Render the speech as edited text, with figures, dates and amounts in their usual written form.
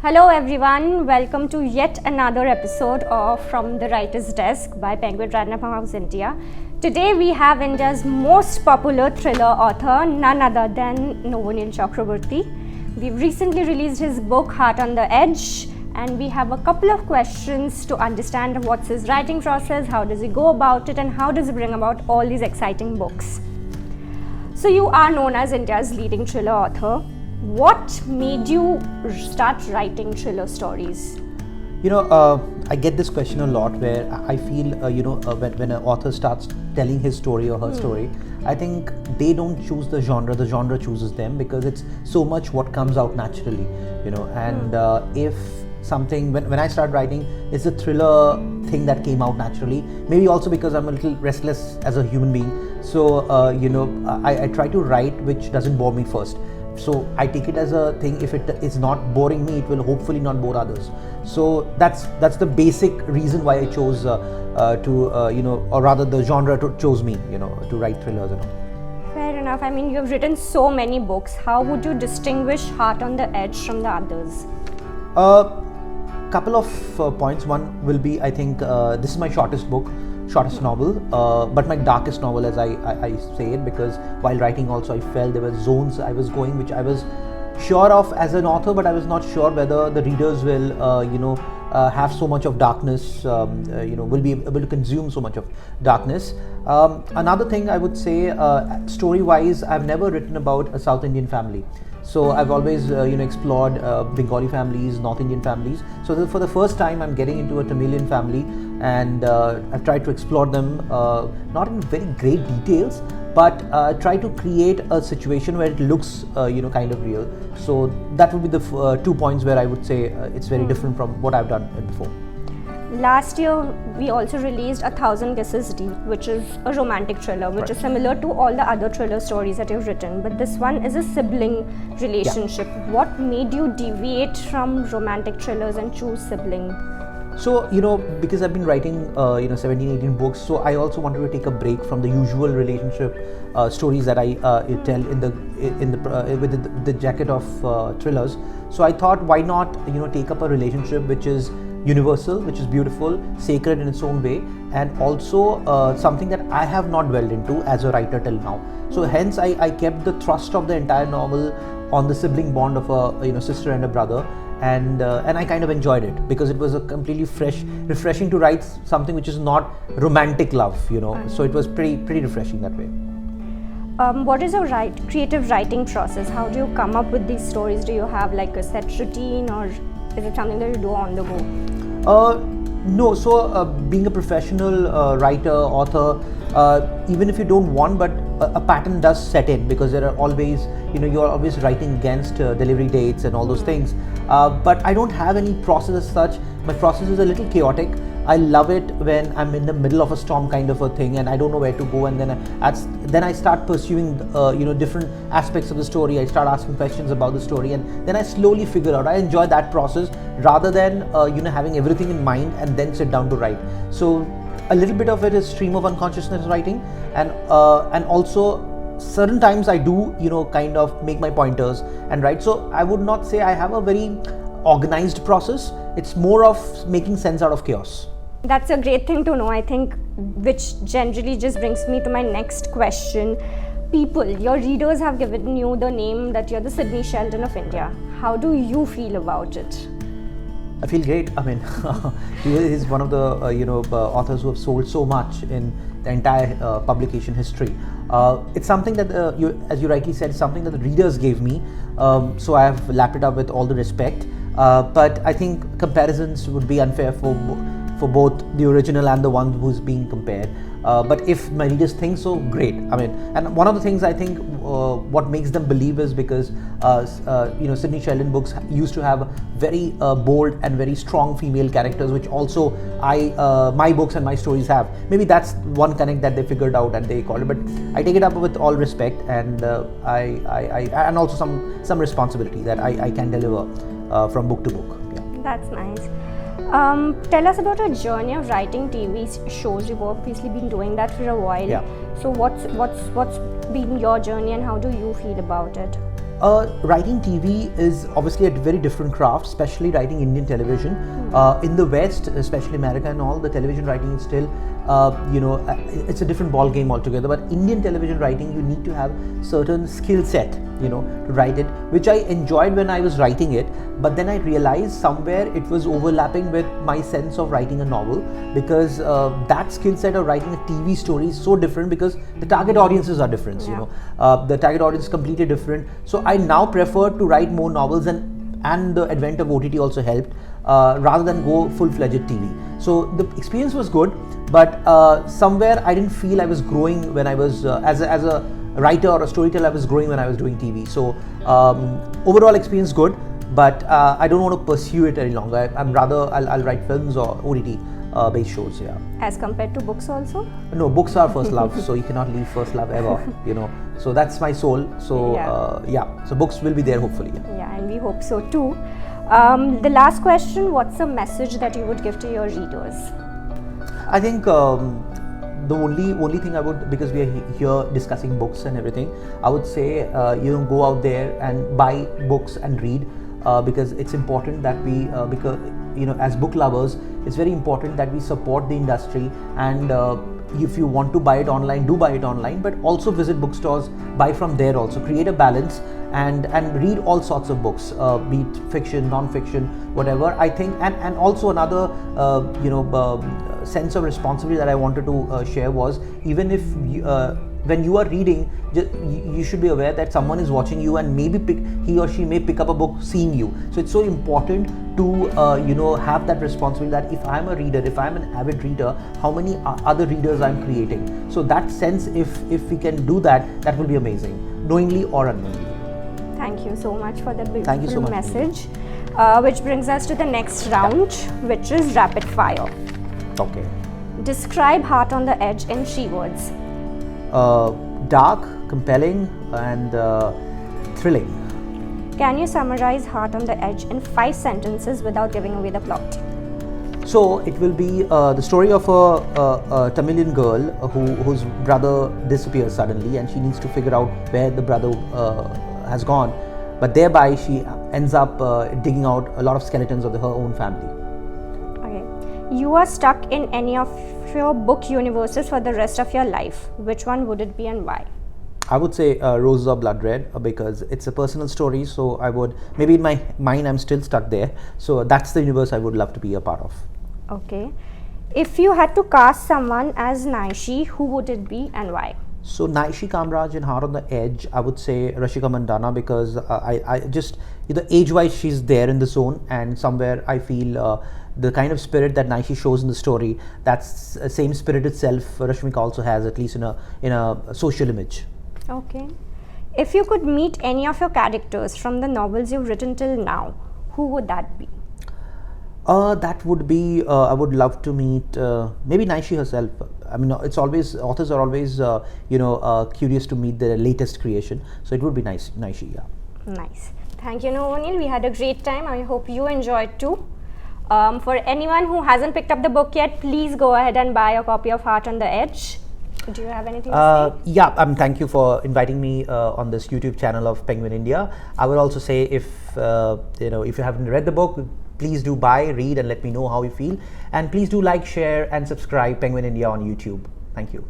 Hello everyone, welcome to yet another episode of From the Writer's Desk by Penguin Random House India. Today we have India's most popular thriller author, none other than Novoneel Chakraborty. We've recently released his book Heart on the Edge, and we have a couple of questions to understand what's his writing process, how does he go about it, and how does he bring about all these exciting books. So you are known as India's leading thriller author. What made you start writing thriller stories? I get this question a lot where I feel, when an author starts telling his story or her story, I think they don't choose the genre chooses them, because it's so much what comes out naturally, and if something, when I start writing, it's a thriller thing that came out naturally, maybe also because I'm a little restless as a human being, so, I try to write which doesn't bore me first. So I take it as a thing. If it is not boring me, it will hopefully not bore others. So that's the basic reason why I chose or rather the genre chose me, to write thrillers and all. Fair enough. I mean, you've written so many books. How would you distinguish Heart on the Edge from the others? Couple of points. One will be, I think, this is my shortest novel, but my darkest novel, as I say it, because while writing also I felt there were zones I was going which I was sure of as an author, but I was not sure whether the readers will have so much of darkness, will be able to consume so much of darkness. Another thing I would say, story wise, I've never written about a South Indian family. So I've always explored Bengali families, North Indian families. So for the first time I'm getting into a Tamilian family, and I've tried to explore them, not in very great details, but try to create a situation where it looks kind of real. So that would be the 2 points where I would say it's very different from what I've done before. Last year, we also released 1,000 Kisses Deep, which is a romantic thriller, which is similar to all the other thriller stories that you've written. But this one is a sibling relationship. Yeah. What made you deviate from romantic thrillers and choose sibling? So, because I've been writing, 17, 18 books, so I also wanted to take a break from the usual relationship stories that I tell with the jacket of thrillers. So I thought, why not, take up a relationship which is universal, which is beautiful, sacred in its own way, and also something that I have not dwelled into as a writer till now. So hence I kept the thrust of the entire novel on the sibling bond of a sister and a brother, and I kind of enjoyed it because it was a completely refreshing to write something which is not romantic love, so it was pretty refreshing that way. What is your creative writing process? How do you come up with these stories? Do you have like a set routine, or is it something that you do on the go? No, so being a professional writer, author, even if you don't want, but a pattern does set in, because there are always, you're always writing against delivery dates and all those things. But I don't have any process as such. My process is a little chaotic. I love it when I'm in the middle of a storm kind of a thing and I don't know where to go, and then I start pursuing different aspects of the story. I start asking questions about the story, and then I slowly figure out. I enjoy that process rather than having everything in mind and then sit down to write. So a little bit of it is stream of unconsciousness writing, and also certain times I do kind of make my pointers and write. So I would not say I have a very organized process. It's more of making sense out of chaos. That's a great thing to know, I think, which generally just brings me to my next question. Your readers have given you the name that you're the Sidney Sheldon of India. How do you feel about it? I feel great. I mean, he is one of the authors who have sold so much in the entire publication history. It's something that as you rightly said, something that the readers gave me. So I have lapped it up with all the respect. But I think comparisons would be unfair for both the original and the one who's being compared. But if my readers think so, great. I mean, and one of the things I think what makes them believe is because Sidney Sheldon books used to have very bold and very strong female characters, which also my books and my stories have. Maybe that's one connect that they figured out and they called it. But I take it up with all respect, and I and also some responsibility that I can deliver from book to book. Yeah. That's nice. Tell us about your journey of writing TV shows. You've obviously been doing that for a while. Yeah. So what's been your journey, and how do you feel about it? Writing TV is obviously a very different craft, especially writing Indian television. In the West, especially America and all, the television writing is still, it's a different ball game altogether. But Indian television writing, you need to have certain skill set, to write it, which I enjoyed when I was writing it. But then I realized somewhere it was overlapping with my sense of writing a novel, because that skill set of writing a TV story is so different, because the target audiences are different. The target audience is completely different. So I now prefer to write more novels, and the advent of OTT also helped, rather than go full-fledged TV. So the experience was good, but somewhere I didn't feel I was growing when I was as a writer or a storyteller. I was growing when I was doing TV. So overall experience good, but I don't want to pursue it any longer. I'm rather I'll write films or OTT based shows. Yeah. As compared to books also? No, books are first love, so you cannot leave first love ever. So that's my soul. So so books will be there hopefully. Yeah, and we hope so too. The last question: what's a message that you would give to your readers? I think the only thing I would, because we are here discussing books and everything, I would say go out there and buy books and read, because it's important that we because as book lovers, it's very important that we support the industry, and if you want to buy it online, do buy it online, but also visit bookstores, buy from there also, create a balance, and read all sorts of books, be it fiction, non-fiction, whatever. I think, and also another sense of responsibility that I wanted to share was, even if when you are reading, you should be aware that someone is watching you, and maybe he or she may pick up a book seeing you. So it's so important to have that responsibility, that if I'm a reader, if I'm an avid reader, how many other readers I'm creating. So that sense, if we can do that, that will be amazing, knowingly or unknowingly. Thank you so much for that Thank you so beautiful much. message. Which brings us to the next round, which is rapid fire. Okay. Describe Heart on the Edge in 3 words. Dark, compelling, and thrilling. Can you summarize Heart on the Edge in 5 sentences without giving away the plot? So it will be the story of a Tamilian girl whose brother disappears suddenly, and she needs to figure out where the brother has gone. But thereby she ends up digging out a lot of skeletons of her own family. Okay. You are stuck in any of your book universes for the rest of your life. Which one would it be and why? I would say Roses Are Blood Red, because it's a personal story. So I would, maybe in my mind I'm still stuck there. So that's the universe I would love to be a part of. Okay. If you had to cast someone as Naishi, who would it be and why? So Naishi Kamraj in Heart on the Edge, I would say Rashika Mandana, because I just, age-wise she's there in the zone, and somewhere I feel the kind of spirit that Naishi shows in the story, that's the same spirit itself Rashmika also has, at least in a social image. Okay. If you could meet any of your characters from the novels you've written till now, who would that be? That would be, I would love to meet maybe Naishi herself. I mean, it's always, authors are always, curious to meet their latest creation. So it would be Naishi, yeah. Nice. Thank you, Novoneel. We had a great time. I hope you enjoyed too. For anyone who hasn't picked up the book yet, please go ahead and buy a copy of Heart on the Edge. Do you have anything to say? Yeah, thank you for inviting me on this YouTube channel of Penguin India. I would also say, if you haven't read the book, please do buy, read, and let me know how you feel. And please do like, share, and subscribe Penguin India on YouTube. Thank you.